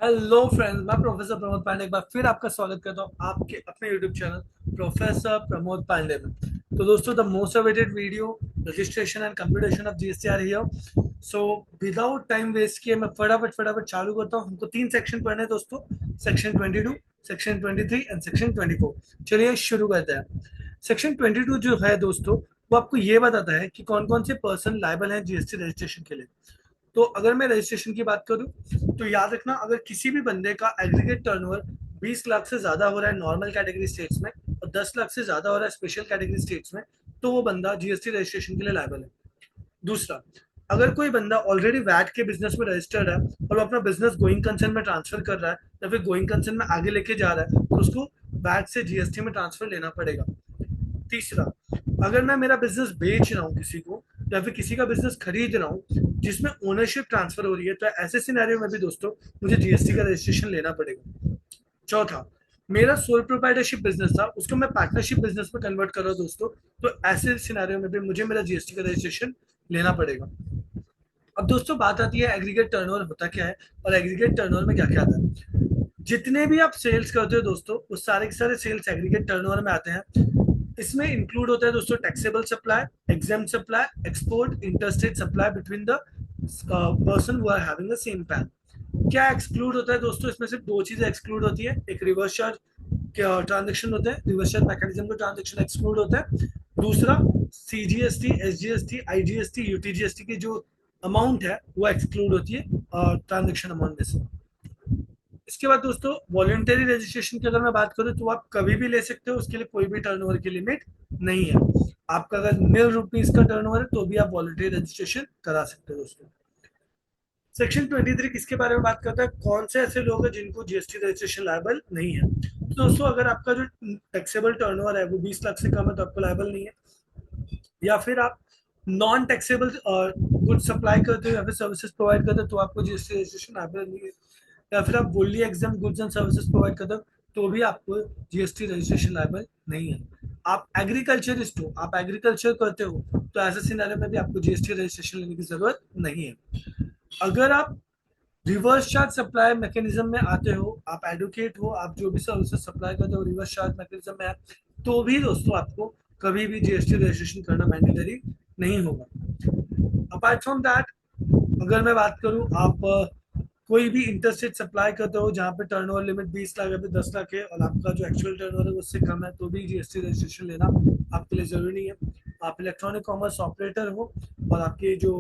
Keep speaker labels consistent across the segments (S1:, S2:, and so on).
S1: Hello friends, मैं professor Pramod Pandey एक बार फिर आपका स्वागत करता हूँ आपके अपने YouTube channel professor Pramod Pandey में। तो दोस्तों, the most awaited video registration and computation of GST are here. So without time waste किए मैं फटाफट फटाफट चालू करता हूँ। हमको 3 सेक्शन पढ़ने हैं दोस्तों। Section 22, section 23 and section 24। चलिए शुरू करते हैं। सेक्शन 22 जो है दोस्तों, वो आपको ये बताता है कि कौन कौन से पर्सन लायबल हैं जीएसटी रजिस्ट्रेशन के लिए। तो अगर मैं रजिस्ट्रेशन की बात करूं तो याद रखना, अगर किसी भी बंदे का एग्रीगेट टर्नओवर 20 लाख से ज्यादा हो रहा है नॉर्मल कैटेगरी स्टेट्स में और 10 लाख से ज्यादा हो रहा है स्पेशल कैटेगरी स्टेट्स में, तो वो बंदा जीएसटी रजिस्ट्रेशन के लिए लायबल है। दूसरा, अगर कोई बंदा ऑलरेडी वैट के बिजनेस में रजिस्टर्ड है और वो अपना बिजनेस गोइंग कंसर्न में ट्रांसफर कर रहा है या फिर गोइंग कंसर्न में आगे लेके जा रहा है, तो उसको वैट से जीएसटी में ट्रांसफर लेना पड़ेगा। तीसरा, अगर मैं मेरा बिजनेस बेच रहा हूँ किसी को या फिर किसी का बिजनेस खरीद रहा हूँ जिसमें ओनरशिप ट्रांसफर हो रही है, तो ऐसे सिनेरियो में भी दोस्तों मुझे जीएसटी का रजिस्ट्रेशन लेना पड़ेगा। चौथा, मेरा सोल प्रोप्राइटरशिप बिजनेस था, उसको मैं पार्टनरशिप बिजनेस में कन्वर्ट कर रहा हूँ दोस्तों, तो ऐसे सिनेरियो में भी मुझे मेरा जीएसटी का रजिस्ट्रेशन लेना पड़ेगा। अब दोस्तों बात आती है एग्रीगेट टर्नओवर होता क्या है और एग्रीगेट टर्नओवर में क्या क्या आता है। जितने भी आप सेल्स करते हो दोस्तों, वो सारे के सारे सेल्स एग्रीगेट टर्नओवर में आते हैं। इसमें इंक्लूड होता है दोस्तों taxable supply, exam supply, export, interstate supply between the person who are having the same PAN. क्या एक्सक्लूड होता है दोस्तों? इसमें सिर्फ दो चीजें एक्सक्लूड होती है। एक रिवर्स चार्ज ट्रांजेक्शन होते हैं, रिवर्स चार्ज मैकेनिज्म का ट्रांजेक्शन एक्सक्लूड होता है। दूसरा, सीजीएसटी, एसजीएसटी, आईजीएसटी, यूटीजीएसटी की जो अमाउंट है वो एक्सक्लूड होती है ट्रांजेक्शन अमाउंट में से। इसके बाद दोस्तों, वॉलंटरी रजिस्ट्रेशन की अगर मैं बात करूं तो आप कभी भी ले सकते हो, उसके लिए कोई भी टर्नओवर की लिमिट नहीं है। आपका अगर ₹0 का टर्नओवर है तो भी आप वॉलंटरी रजिस्ट्रेशन करा सकते हो दोस्तों। सेक्शन 23 किसके बारे में बात करता है? कौन से ऐसे लोग हैं जिनको जीएसटी रजिस्ट्रेशन लायबल नहीं है। तो दोस्तों, अगर आपका जो टैक्सेबल टर्नओवर है वो 20 लाख से कम है तो आपको लायबल नहीं है। या फिर आप नॉन टैक्सेबल गुड सप्लाई करते हो या फिर सर्विसेज प्रोवाइड करते हो तो आपको जीएसटी रजिस्ट्रेशन लायबल नहीं है। या फिर आप woolly exam goods and services provide करते हो तो भी आपको जीएसटी रजिस्ट्रेशन लायबल नहीं है। आप एग्रीकल्चरिस्ट हो, आप एग्रीकल्चर करते हो, तो ऐसे सिनेरियो में भी आपको जीएसटी रजिस्ट्रेशन लेने की जरूरत नहीं है। अगर आप रिवर्स चार्ज सप्लाई मैकेनिज्म में आते हो, आप एडवोकेट हो, आप जो भी सर्विसेज सप्लाई करते हो रिवर्स चार्ज मैकेनिज्म में है, तो भी दोस्तों आपको कभी भी जीएसटी रजिस्ट्रेशन करना मैंडेटरी नहीं होगा। अपार्ट फ्रॉम दैट, अगर मैं बात करूं, आप कोई भी इंटरस्टेट सप्लाई करते हो जहां पे टर्नओवर लिमिट 20 लाख या फिर 10 लाख है और आपका जो एक्चुअल टर्नओवर है उससे कम है, तो भी जीएसटी रजिस्ट्रेशन लेना आपके लिए जरूरी नहीं है। आप इलेक्ट्रॉनिक कॉमर्स ऑपरेटर हो और आपकी जो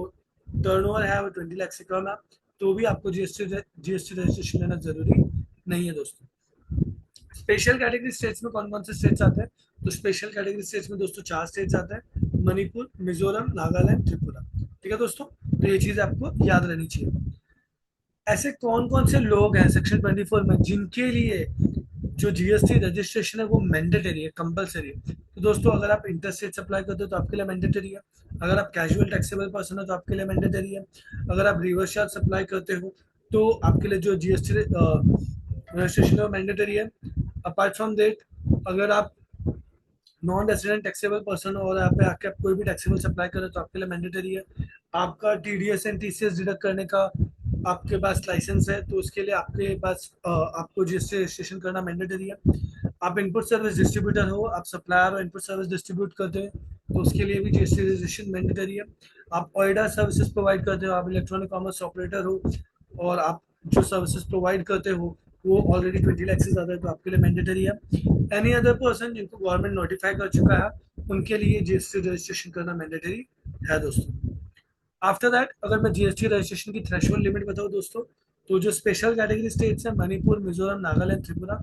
S1: टर्नओवर है वो 20 लाख से कम है, तो भी आपको जीएसटी रजिस्ट्रेशन लेना जरूरी नहीं है दोस्तों। स्पेशल कैटेगरी स्टेट्स में कौन कौन से स्टेट्स आते हैं? तो स्पेशल कैटेगरी स्टेट्स में दोस्तों 4 स्टेट्स आते हैं: मणिपुर, मिजोरम, नागालैंड, त्रिपुरा। ठीक है दोस्तों, तो ये चीज आपको याद रहनी चाहिए। ऐसे कौन कौन से लोग हैं सेक्शन 24 में जिनके लिए जो जीएसटी रजिस्ट्रेशन है वो मैंडेटरी है, कंपलसरी है? तो दोस्तों, अगर आप इंटरस्टेट सप्लाई करते हो तो आपके लिए मैंडेटरी है। अगर आप कैजुअल टैक्सेबल पर्सन हो तो आपके लिए मैंडेटरी है। अगर आप रिवर्स चार्ज सप्लाई करते हो तो आपके लिए जो जीएसटी रजिस्ट्रेशन है वो मैंडेटरी है। अपार्ट फ्रॉम देट, अगर आप नॉन रेसिडेंट टैक्सेबल पर्सन हो और यहाँ पे आके आप कोई भी टैक्सेबल सप्लाई करें तो आपके लिए मैंडेटरी है। आपका टीडीएस एंड टीसीएस डिडक्ट करने का आपके पास लाइसेंस है तो उसके लिए आपके पास आपको जीएसटी रजिस्ट्रेशन करना मैंडेटरी है। आप इनपुट सर्विस डिस्ट्रीब्यूटर हो, आप सप्लायर और इनपुट सर्विस डिस्ट्रीब्यूट करते हैं तो उसके लिए भी जीएसटी रजिस्ट्रेशन मैंडेटरी है। आप ऑइडा सर्विसेज प्रोवाइड करते हो, आप इलेक्ट्रॉनिक कॉमर्स ऑपरेटर हो और आप जो सर्विसेज प्रोवाइड करते हो वो ऑलरेडी 20 लाख से ज्यादा है तो आपके लिए मैंडेटरी है। एनी अदर पर्सन जिनको गवर्नमेंट नोटिफाई कर चुका है उनके लिए जीएसटी रजिस्ट्रेशन करना मैंडेटरी है दोस्तों। आफ्टर दैट, अगर मैं जीएसटी रजिस्ट्रेशन की थ्रेशोल्ड लिमिट बताऊँ दोस्तों, तो जो स्पेशल कैटेगरी स्टेट्स हैं मणिपुर, मिजोरम, नागालैंड, त्रिपुरा,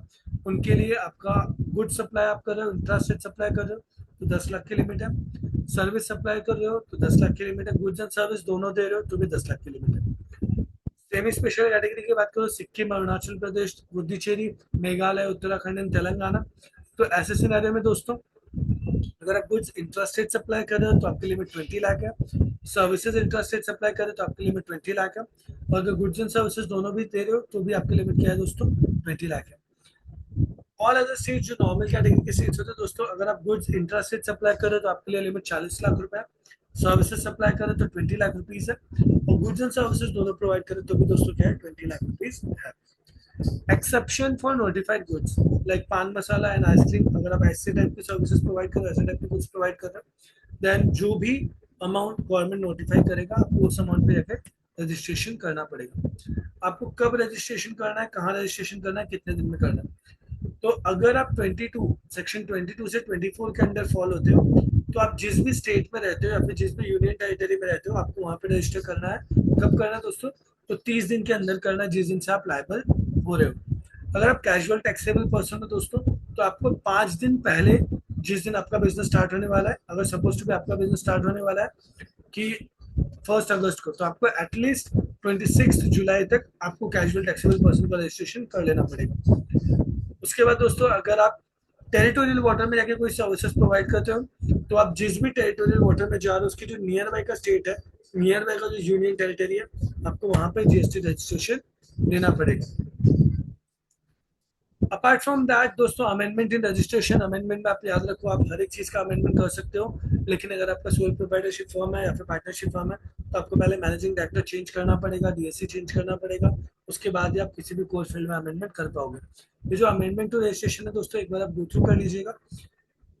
S1: उनके लिए आपका गुड सप्लाई आप कर रहे हो, इंट्रा स्टेट सप्लाई कर रहे हो तो 10 लाख की लिमिट है। सर्विस सप्लाई कर रहे हो तो 10 लाख की लिमिट है। गुड्स एंड सर्विस दोनों दे रहे हो तो भी 10 लाख की लिमिट है। सेमी स्पेशल कैटेगरी की बात करो, सिक्किम, अरुणाचल प्रदेश, पुडुचेरी, मेघालय, उत्तराखंड एंड तेलंगाना, तो ऐसे सिनेरियो में दोस्तों अगर आप गुड्स इंट्रास्टेट सप्लाई कर रहे हो तो आपकी लिमिट 20 लाख है। सर्विसेज इंट्रास्टेट सप्लाई कर रहे हो तो आपकी लिमिट 20 लाख है। और अगर गुड्स एंड सर्विसेज दोनों भी दे रहे हो तो भी आपकी लिमिट क्या है दोस्तों? 20 लाख है। ऑल अदर स्टेट जो नॉर्मल कैटेगरी के स्टेट्स होते हैं दोस्तों, अगर आप गुड्स इंट्रास्टेट सप्लाई कर रहे हो तो आपके लिए लिमिट 40 लाख रुपए है। सर्विसेज सप्लाई करें तो 20 लाख रुपीज है। और गुड्स एंड सर्विसेज दोनों प्रोवाइड करें तो भी दोस्तों क्या है? 20 लाख रुपीज है। Exception for notified goods like पान मसाला एंड आइसक्रीम, अगर आप ऐसे टाइप की सर्विसेज प्रोवाइड कर रहे हो, ऐसे टाइप के गुड्स प्रोवाइड कर रहे हो, देन जो भी अमाउंट गवर्नमेंट नोटिफाई करेगा आपको उस अमाउंट पे जाकर रजिस्ट्रेशन करना पड़ेगा। आपको कब रजिस्ट्रेशन करना है, कहाँ रजिस्ट्रेशन करना है, कितने दिन में करना है। तो अगर आप 22 सेक्शन 22 से 24 के अंडर फॉल होते हो, तो आप जिस भी स्टेट में रहते हो या फिर जिस भी यूनियन टेरिटरी में रहते हो, आपको वहां पे रजिस्टर करना है। कब करना है दोस्तों? तो 30 दिन के अंदर करना है, जिस दिन से आप लायबल हो रहे हो। अगर आप कैजुअल टैक्सेबल पर्सन हो दोस्तों, तो आपको 5 दिन पहले, जिस दिन आपका बिजनेस स्टार्ट होने वाला है, अगर सपोज टू भी आपका बिजनेस स्टार्ट होने वाला है कि 1 अगस्त को, तो आपको एटलीस्ट 26 जुलाई तक आपको कैजुअल टैक्सेबल पर्सन का रजिस्ट्रेशन कर लेना पड़ेगा। उसके बाद दोस्तों, अगर आप टेरिटोरियल वाटर में जाके कोई सर्विसेज प्रोवाइड करते हो, तो आप जिस भी टेरिटोरियल वाटर में जा रहे हो उसकी जो नियर बाय का स्टेट है, नियर बाय का जो यूनियन टेरिटरी है, आपको वहां पर जीएसटी रजिस्ट्रेशन लेना पड़ेगा। अपार्ट फ्रॉम दैट दोस्तों, अमेंडमेंट इन रजिस्ट्रेशन, अमेंडमेंट में आप याद रखो, आप हर एक चीज का अमेंडमेंट कर सकते हो। लेकिन अगर आपका सोल प्रोप्राइटरशिप फर्म है या फिर पार्टनरशिप फर्म है, तो आपको पहले मैनेजिंग डायरेक्टर चेंज करना पड़ेगा, डीएससी चेंज करना पड़ेगा। उसके बाद ही आप किसी भी कोर्स फील्ड में अमेंडमेंट कर पाओगे। ये जो अमेंडमेंट टू रजिस्ट्रेशन है दोस्तों, एक बार आप गो थ्रू कर लीजिएगा।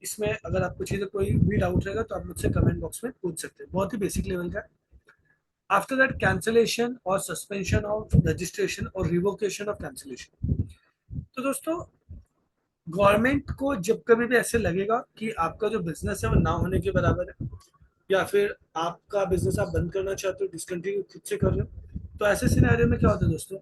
S1: इसमें अगर आपको चीजें कोई भी डाउट रहेगा तो आप मुझसे कमेंट बॉक्स में पूछ सकते हैं, बहुत ही बेसिक लेवल का है। आफ्टर दैट, कैंसिलेशन और सस्पेंशन ऑफ रजिस्ट्रेशन और रिवोकेशन ऑफ कैंसिलेशन। तो दोस्तों, गवर्नमेंट को जब कभी भी ऐसे लगेगा कि आपका जो बिजनेस है वो ना होने के बराबर है, या फिर आपका बिजनेस आप बंद करना चाहते हो, डिसकंटिन्यू खुद से कर रहे हो, तो ऐसे सिनेरियो में क्या होता है दोस्तों,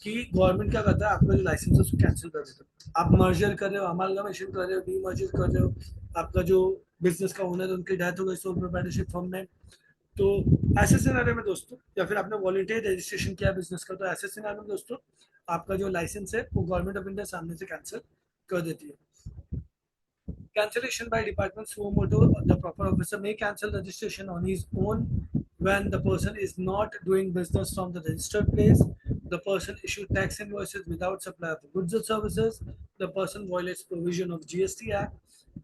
S1: कि गवर्नमेंट क्या करता है, आपका जो लाइसेंस है उसको कैंसिल कर देता है। आप मर्जर कर रहे हो, अमालगमेशन कर रहे हो, डीमर्जर कर रहे हो, आपका जो बिजनेस का ओनर है उनकी डेथ हो गई सोल प्रोप्राइटरशिप फॉर्म में, तो ऐसे सिनेरियो में दोस्तों, या फिर आपने वॉलंटरी रजिस्ट्रेशन किया बिजनेस का, तो ऐसे सिनेरियो में दोस्तों आपका जो लाइसेंस है वो गवर्नमेंट ऑफ इंडिया सामने से कैंसिल कर देती है। Cancellation by department suo motu, the proper officer may cancel registration on his own when the person is not doing business from the registered place, the person issued tax invoices without supply of goods or services, the person violates provision of GST Act,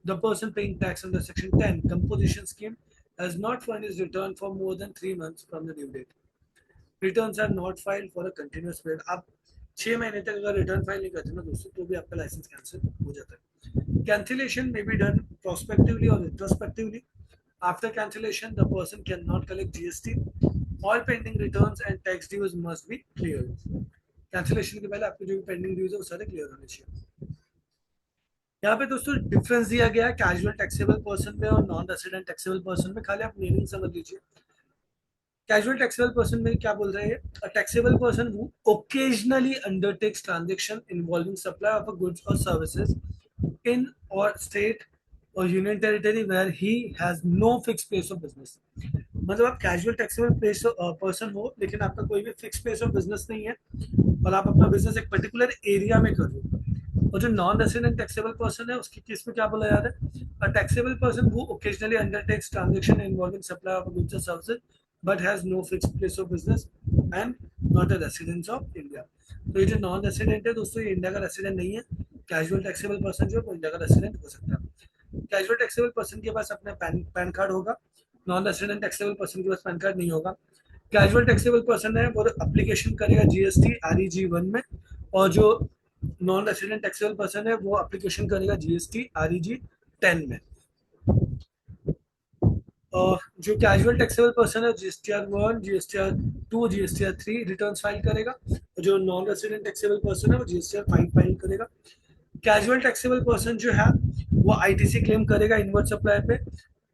S1: the person paying tax under Section 10 composition scheme has not filed his return for more than 3 months from the due date. Returns are not filed for a continuous period. आप 6 महीने तक अगर return file नहीं करते ना दोस्तों, तो भी आपका लाइसेंस कैंसिल हो जाता है। Cancellation may be done prospectively or retrospectively. After cancellation, the person cannot collect GST. All pending returns and tax dues must be cleared. Cancellation के पहले आपके जो भी पेंडिंग ड्यूज है वो सारे क्लियर होने चाहिए। यहाँ पे दोस्तों डिफरेंस दिया गया है कैजुअल टैक्सेबल पर्सन में और नॉन रेसिडेंट टैक्सेबल पर्सन में, खाली आप मीनिंग समझ लीजिए। कैजुअल टैक्सेबल पर्सन में क्या बोल रहे हैं? A taxable person who occasionally undertakes transaction involving supply of goods और सर्विसेज इन और स्टेट और union territory where he has no fix place of business. मतलब आप कैजुअल टैक्सेबल प्लेस पर्सन हो, लेकिन आपका कोई भी फिक्स प्लेस ऑफ बिजनेस नहीं है, और आप अपना बिजनेस एक पर्टिकुलर एरिया में कर रहे हो। और जो नॉन रेसिडेंट टैक्सेबल पर्सन है उसकी केस में क्या बोला जा रहा है? A taxable person who occasionally undertakes transaction involving supply of goods और services but has no fix place of business and not a residence of India. तो ये जो नॉन रेसिडेंट है दोस्तों, ये इंडिया का रेसिडेंट नहीं है। कैजुअल टैक्सेबल पर्सन जो है वो इंडिया का रेसिडेंट हो सकता है। कैजुअल टैक्सेबल पर्सन के पास अपना पैन कार्ड होगा, नॉन रेसिडेंट टैक्सेबल पर्सन के पास पैन कार्ड नहीं होगा। कैजुअल टैक्सेबल पर्सन है वो एप्लीकेशन करेगा जीएसटी REG 1 में, और जो नॉन रेसिडेंट टैक्सेबल पर्सन है वो एप्लीकेशन करेगा जीएसटी REG 10 में। और जो कैजुअल टैक्सेबल पर्सन है GSTR 1, GSTR 2, GSTR 3 return file करेगा, और जो नॉन रेसिडेंट टैक्सेबल पर्सन है वो GSTR 5 फाइल करेगा। कैजुअल टैक्सेबल पर्सन जो है वो आईटीसी क्लेम करेगा इनवर्ड सप्लाई पे,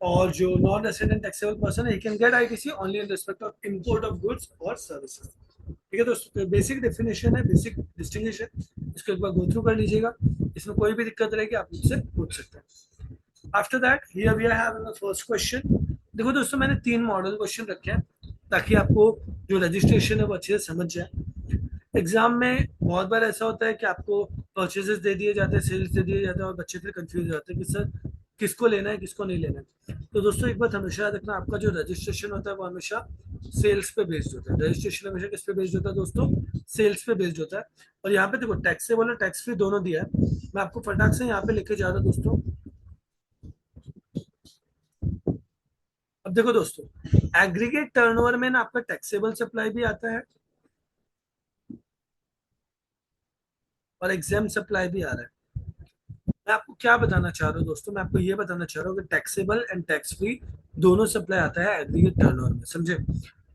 S1: और जो नॉन रेसिडेंट टैक्सेबल पर्सन है he can get ITC only in respect of import of goods और सर्विसेज। ठीक है दोस्तों, तो बेसिक डेफिनेशन है, बेसिक डिस्टिंग्विश है, इसको एक बार गो थ्रू कर लीजिएगा। इसमें कोई भी दिक्कत रहेगी आप मुझसे पूछ सकते हैं। After that here we have the first question. देखो दोस्तों, मैंने 3 मॉडल क्वेश्चन रखे हैं ताकि आपको जो रजिस्ट्रेशन है वो अच्छे से समझ जाए। एग्जाम में बहुत बार ऐसा होता है कि आपको परचेजेस दे दिए जाते हैं, सेल्स दे दिए जाते हैं, और बच्चे फिर कंफ्यूज हो जाते हैं कि सर किसको लेना है किसको नहीं लेना है। तो दोस्तों एक बात हमेशा याद रखना, आपका जो रजिस्ट्रेशन होता है वो हमेशा सेल्स पे बेस्ड होता है। रजिस्ट्रेशन हमेशा किस पे बेस्ड होता है दोस्तों? सेल्स पे बेस्ड होता है। और यहाँ पे देखो टैक्सेबल और टैक्स फ्री दोनों दिया है। मैं आपको फटाक से यहाँ पे लेके जा रहा हूँ दोस्तों। अब देखो दोस्तों, एग्रीगेट टर्नओवर में ना आपका टैक्सेबल सप्लाई भी आता है, और एग्जाम सप्लाई भी आ रहा है। मैं आपको क्या बताना चाह रहा हूँ दोस्तों, मैं आपको ये बताना चाह रहा हूँ कि टैक्सेबल एंड टैक्स फ्री दोनों सप्लाई आता है एग्रीगेट टर्नओवर में, समझे।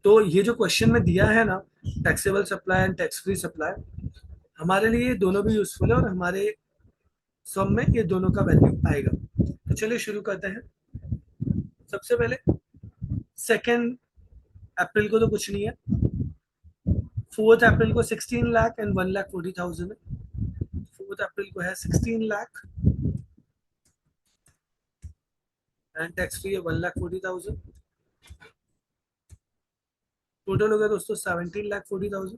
S1: तो ये जो क्वेश्चन में दिया है ना, taxable supply and tax free supply, हमारे लिए ये दोनों भी यूजफुल है और हमारे सम में ये दोनों का वैल्यू आएगा। तो चलिए शुरू करते हैं। सबसे पहले 2 अप्रैल को तो कुछ नहीं है। 4 अप्रैल को 16 लाख एंड 1,40,000 है। 4 अप्रैल को है 16 लाख एंड टैक्स फ्री है 1,40,000। टोटल हो गया दोस्तों 17,40,000।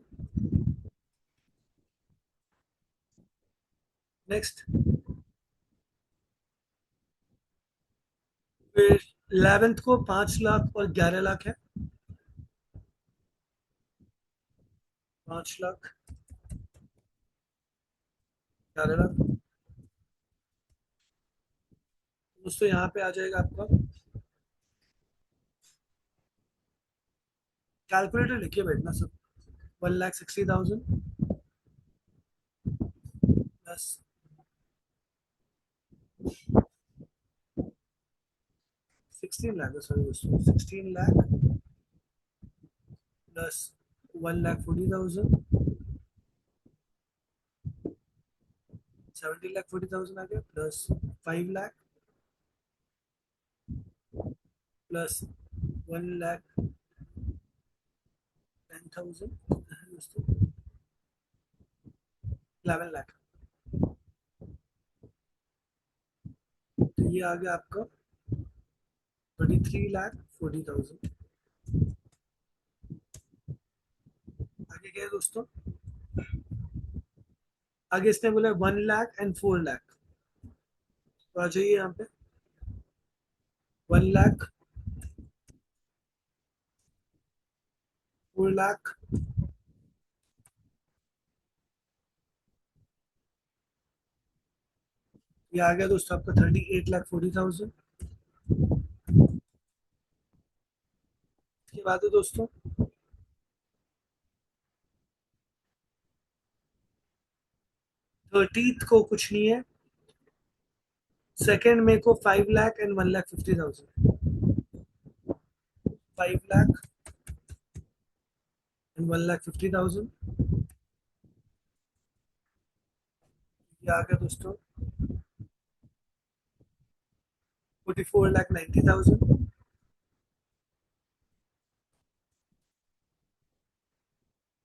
S1: नेक्स्ट, फिर 11th को 5 लाख और 11 लाख है। 5 लाख, 11 लाख। दोस्तों यहाँ पे आ जाएगा आपका, कैलकुलेटर लिखिए बैठना सब। 1,60,000 प्लस 16 लाख, सॉरी दोस्तों, 16 लाख प्लस 1,40,000, 17,40,000 आ गया, प्लस 5 लाख प्लस 1,10,000 दोस्तों, 11 लाख। तो ये आ गया आपका 23,40,000। आगे क्या है दोस्तों, आगे इसने बोला 1 लाख एंड 4 लाख। तो आ जाइए यहाँ पे, 1 लाख, 4 लाख, ये आ गया दोस्तों आपका 38,40,000। इसके बाद है दोस्तों 30th को कुछ नहीं है। 2 मई को 5 लाख एंड 1,50,000। 5 लाख एंड 1,50,000। ये आ गया दोस्तों 44,90,000।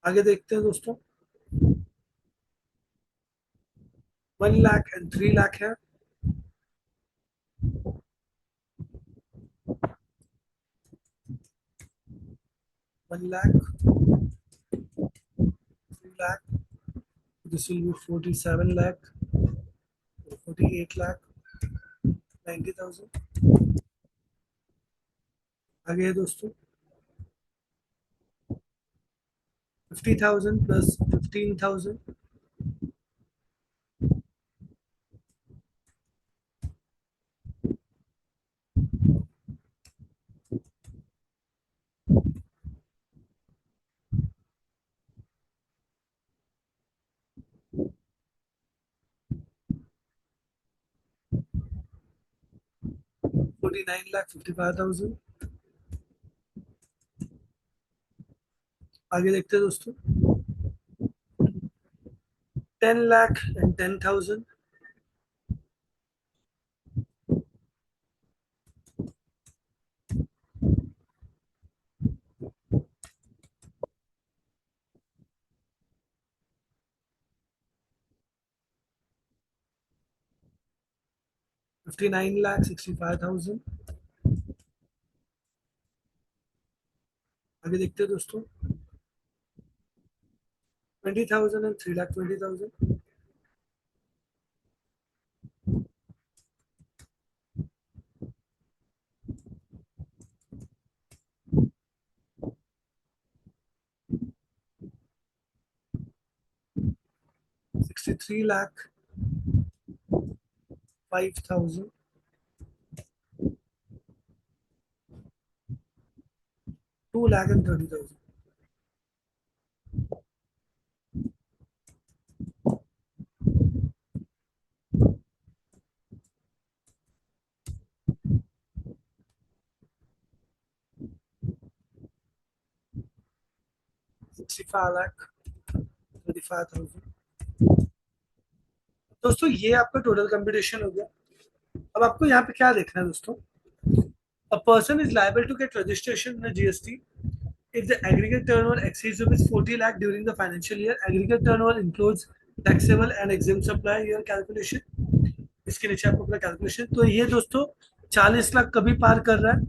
S1: आगे देखते हैं दोस्तों, 1 लाख एंड 3 लाख है। 1 lakh, 2 lakh, this will be 47 lakh, 48,90,000। आगे है दोस्तों 50,000 प्लस 15,000, 49,55,000। आगे देखते हैं दोस्तों 10 लाख एंड 10,000। 59,65,000। आगे देखते हैं दोस्तों 20,000 एंड 3,20,000। 63,05,000। 2,30,000। 65 लाख 35,000। दोस्तों ये आपका टोटल कंप्यूटेशन हो गया। अब आपको यहाँ पे क्या देखना है दोस्तों, a person is liable to get registration in a GST if the aggregate turnover exceeds rupees 40 lakh during the financial year. Aggregate turnover includes taxable and exempt supply year calculation. इसके नीचे आपको पूरा कैलकुलेशन, तो ये दोस्तों 40 लाख कभी पार कर रहा है,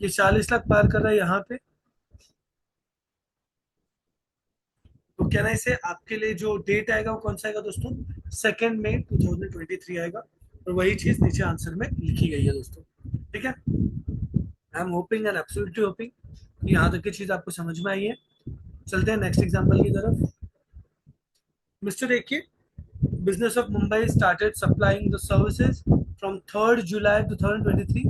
S1: ये 40 लाख पार कर रहा है यहाँ पे। तो कहना इसे आपके लिए जो डेट आएगा वो कौन सा आएगा दोस्तों, 2 मई 2023 आएगा। और वही चीज नीचे आंसर में लिखी गई है दोस्तों। ठीक है, I am hoping and absolutely hopping कि यहाँ तक की चीज आपको समझ में आई है। चलते हैं नेक्स्ट एग्जांपल की तरफ। मिस्टर ए के, business of Mumbai started supplying the services from 3rd July 2023.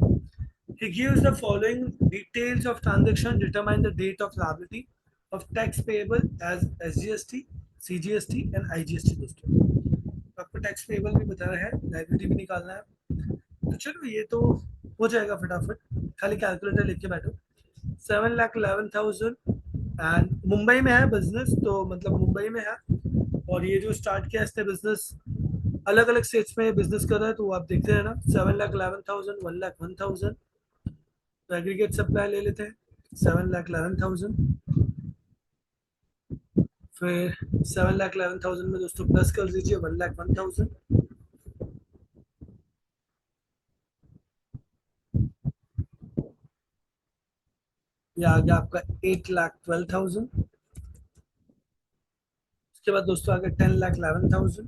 S1: He gives the following details of transaction determine the date of liability of tax payable as SGST, CGST and IGST दोस्तों। तो आपको tax payable भी बताना है, liability भी निकालना है। तो चलो ये तो हो जाएगा फटाफट, खाली कैलकुलेटर लेके बैठो। 7,11,000 एंड मुंबई में है बिजनेस, तो मतलब मुंबई में है। और ये जो स्टार्ट किया इसने बिजनेस अलग अलग स्टेट्स में बिजनेस कर रहा है, तो वो आप देखते हैं ना, 7,11,000, 1,01,000। तो एग्रीगेट सप्लाई ले लेते हैं 7,11,000, फिर 7,11,000 में दोस्तों प्लस कर दीजिए 1,01,000, ये आ गया आपका 8,12,000। उसके बाद दोस्तों आ गया 10,11,000,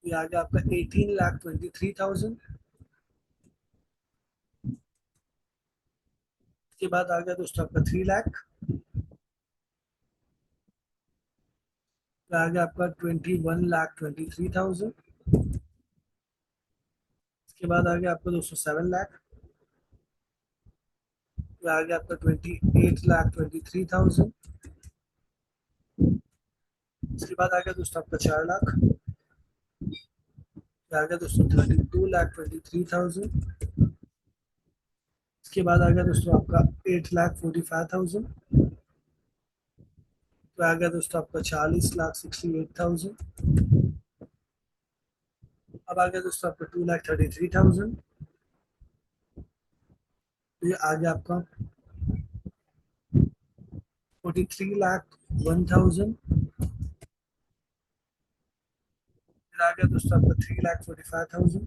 S1: ये आ गया आपका 18,23,000। उसके बाद आ गया दोस्तों आपका 3 लाख, आ गया आपका 21,23,000। उसके बाद आ गया आपका दोस्तों 7 लाख, आ गया आपका 28,23,000। उसके बाद आ गया दोस्तों आपका 4 लाख, आ गया दोस्तों 32,23,000। इसके बाद आ गया दोस्तों आपका 8,45,000, तो आ गया दोस्तों आपका 40,68,000। अब आ गया दोस्तों आपका 2,33,000, तो ये आ गया आपका 43,01,000। फिर आ गया दोस्तों आपका 3,45,000,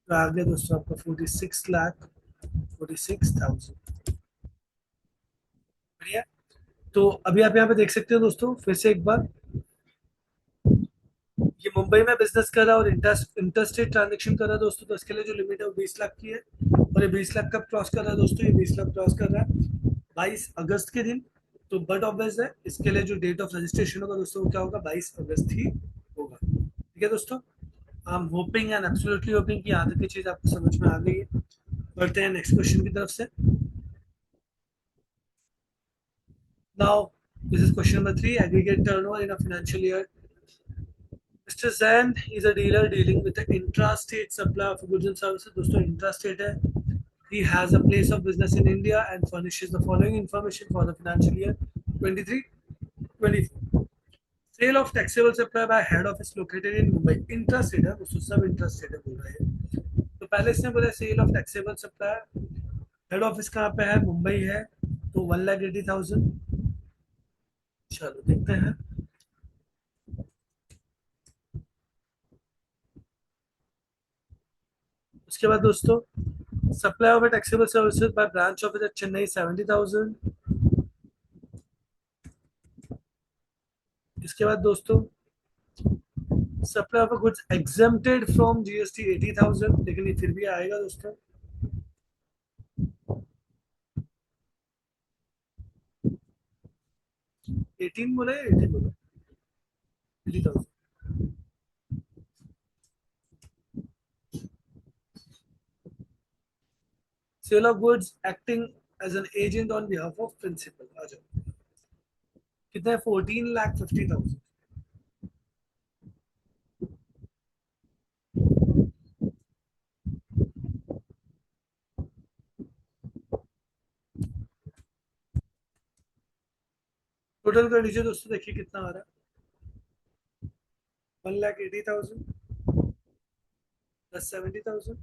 S1: तो आ गया दोस्तों आपका 46,46,000। बढ़िया। तो अभी आप यहाँ पे देख सकते हो दोस्तों, फिर से एक बार, ये मुंबई में बिजनेस कर रहा है और इंटरस्टेट ट्रांजेक्शन कर रहा है दोस्तों, तो इसके लिए जो लिमिट है वो 20 लाख की है। और ये 20 लाख कब क्रॉस कर रहा है दोस्तों, ये 20 लाख क्रॉस कर रहा है 22 अगस्त के दिन। तो बट ऑब्वियस है इसके लिए जो डेट ऑफ रजिस्ट्रेशन होगा दोस्तों वो क्या होगा, 22 अगस्त ही होगा। ठीक है दोस्तों, I am hoping and absolutely hopping कि यहाँ तक की चीज आपको समझ में आ गई है। बढ़ते हैं नेक्स्ट क्वेश्चन की तरफ से। Now this is question number 3, aggregate turnover in a financial year. Mr. Zan is a dealer dealing with the intrastate supply of goods and services. दोस्तों intrastate है। He has a place of business in India and furnishes the following information for the financial year 23-24. Sale of taxable supply by head office located in Mumbai. Intrastate है दोस्तों, सब intrastate है बोल रहे हैं। तो पहले इसने बोला sale of taxable supply, head office कहाँ पे है, मुंबई है, तो 1,80,000। चलो देखते हैं। उसके बाद दोस्तों supply of taxable services by branch office at Chennai 70,000। इसके बाद दोस्तों supply of goods exempted from GST 80,000, लेकिन ये फिर भी आएगा दोस्तों। 18 बोले, 18 बोले, 80,000। Sale of goods acting as an agent on behalf of principal, आ जाओ। कितना है, 14,50,000। टोटल कर लीजिए दोस्तों, देखिए कितना आ रहा है। 1,80,000 प्लस 70,000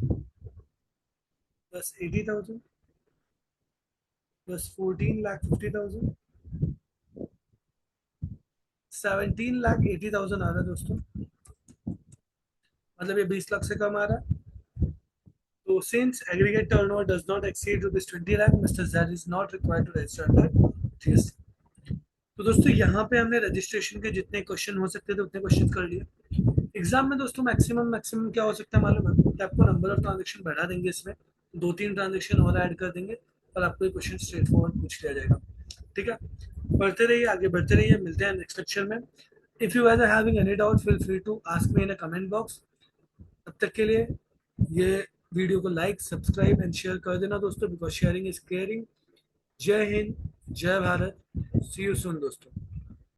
S1: प्लस 80,000 प्लस 14,50,000, 17,80,000 आ रहा है दोस्तों। मतलब ये 20 लाख से कम आ रहा है। तो since aggregate turnover does not exceed rupees 20 lakh, Mr. Z is not required to register under GST। तो दोस्तों यहाँ पे हमने रजिस्ट्रेशन के जितने क्वेश्चन हो सकते थे उतने क्वेश्चन कर लिए। एग्जाम में दोस्तों मैक्सिमम मैक्सिमम क्या हो सकता है मालूम है कि आपको नंबर ऑफ ट्रांजेक्शन बढ़ा देंगे, इसमें 2-3 ट्रांजेक्शन और ऐड कर देंगे और आपको ये क्वेश्चन स्ट्रेट फॉरवर्ड पूछ लिया जाएगा। ठीक है, पढ़ते रहिए, आगे बढ़ते रहिए, मिलते हैं नेक्स्ट लेक्चर में। If you guys are having any doubt feel free to ask me in a comment box। तब तक के लिए ये वीडियो को लाइक सब्सक्राइब एंड शेयर कर देना दोस्तों, बिकॉज शेयरिंग इज केयरिंग। जय हिंद, जय भारत, सी यू सून दोस्तों।